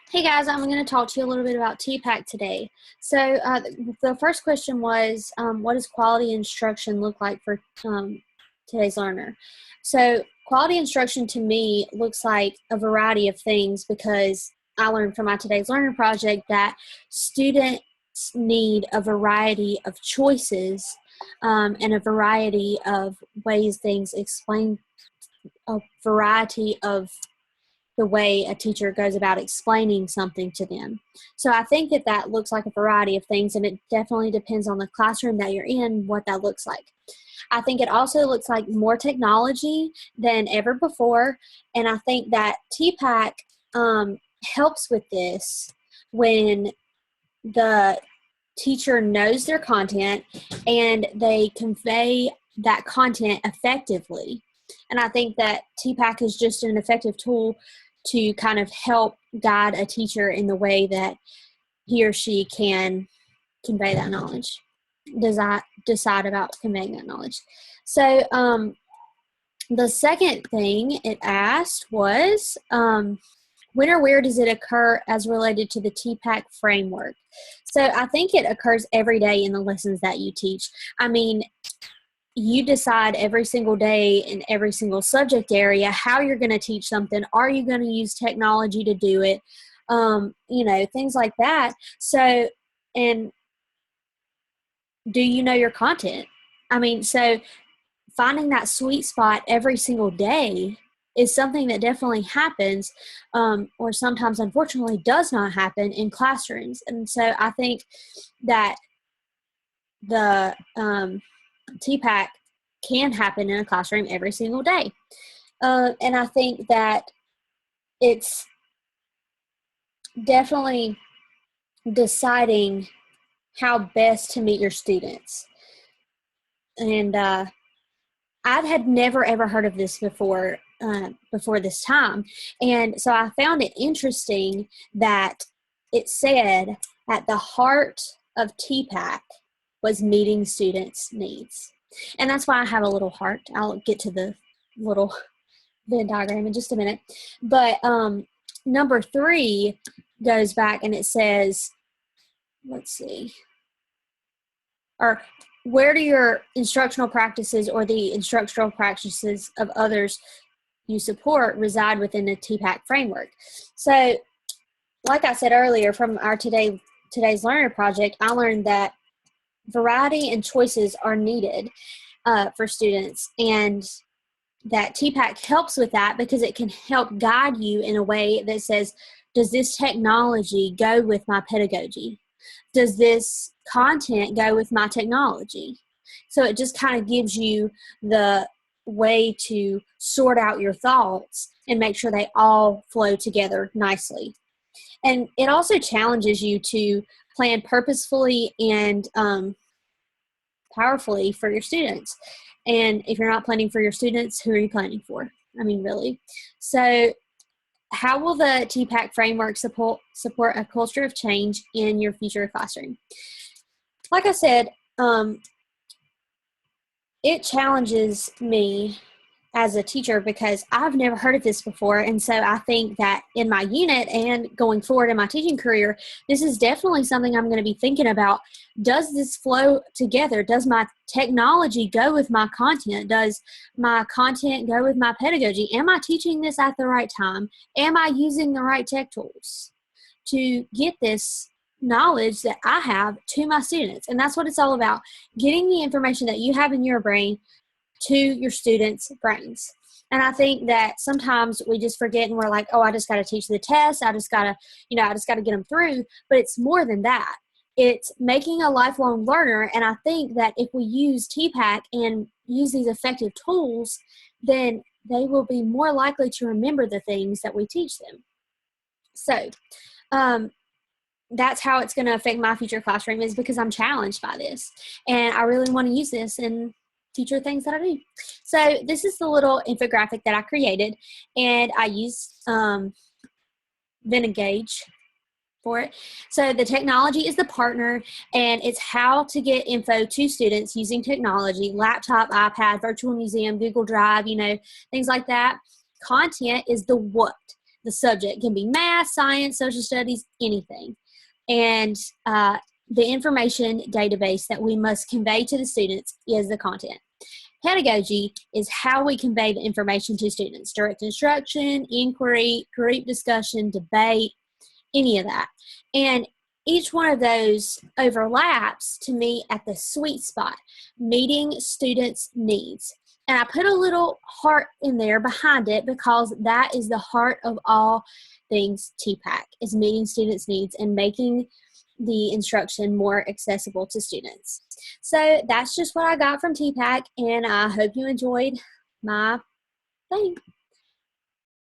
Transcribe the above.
Hey guys, I'm going to talk to you a little bit about Tpack today. The first question was, what does quality instruction look like for today's learner? So quality instruction to me looks like a variety of things because I learned from my Today's Learner project that students need a variety of choices and a variety of ways things explain, a variety of the way a teacher goes about explaining something to them. So I think that that looks like a variety of things, and it definitely depends on the classroom that you're in, what that looks like. I think it also looks like more technology than ever before, and I think that Tpack helps with this when the teacher knows their content and they convey that content effectively. And I think that Tpack is just an effective tool to kind of help guide a teacher in the way that he or she can convey that knowledge, decide about conveying that knowledge. So the second thing it asked was, when or where does it occur as related to the Tpack framework? So I think it occurs every day in the lessons that you teach. I mean, you decide every single day in every single subject area how you're going to teach something. Are you going to use technology to do it? Things like that. So, and do you know your content? I mean, so finding that sweet spot every single day is something that definitely happens, or sometimes unfortunately does not happen in classrooms. And so I think that the Tpack can happen in a classroom every single day. And I think that it's definitely deciding how best to meet your students. And I had never ever heard of this before this time. And so I found it interesting that it said at the heart of Tpack was meeting students' needs. And that's why I have a little heart. I'll get to the little Venn diagram in just a minute. But number 3 goes back and it says, let's see, or where do your instructional practices or the instructional practices of others you support reside within the Tpack framework? So like I said earlier, from our Today's Learner project, I learned that variety and choices are needed for students, and that Tpack helps with that because it can help guide you in a way that says, does this technology go with my pedagogy? Does this content go with my technology? So it just kind of gives you the way to sort out your thoughts and make sure they all flow together nicely. And it also challenges you to plan purposefully and powerfully for your students. And if you're not planning for your students, who are you planning for? I mean, really. So how will the Tpack framework support a culture of change in your future classroom? Like I said, it challenges me as a teacher because I've never heard of this before. And so I think that in my unit and going forward in my teaching career, this is definitely something I'm going to be thinking about. Does this flow together? Does my technology go with my content? Does my content go with my pedagogy? Am I teaching this at the right time? Am I using the right tech tools to get this knowledge that I have to my students? And that's what it's all about, getting the information that you have in your brain to your students' brains. And I think that sometimes we just forget and we're like, oh, I just got to teach the test. I just got to get them through. But it's more than that. It's making a lifelong learner. And I think that if we use Tpack and use these effective tools, then they will be more likely to remember the things that we teach them. So that's how it's going to affect my future classroom, is because I'm challenged by this. And I really want to use this in future things that I do. So this is the little infographic that I created, and I used Venengage for it. So the technology is the partner, and it's how to get info to students using technology: laptop, iPad, virtual museum, Google Drive, things like that. Content is the what. the subject. It can be math, science, social studies, anything. And the information database that we must convey to the students is the content. Pedagogy is how we convey the information to students. Direct instruction, inquiry, group discussion, debate, any of that. And each one of those overlaps to me at the sweet spot, meeting students' needs. And I put a little heart in there behind it because that is the heart of all things Tpack, is meeting students' needs and making the instruction more accessible to students. So that's just what I got from Tpack, and I hope you enjoyed my thing.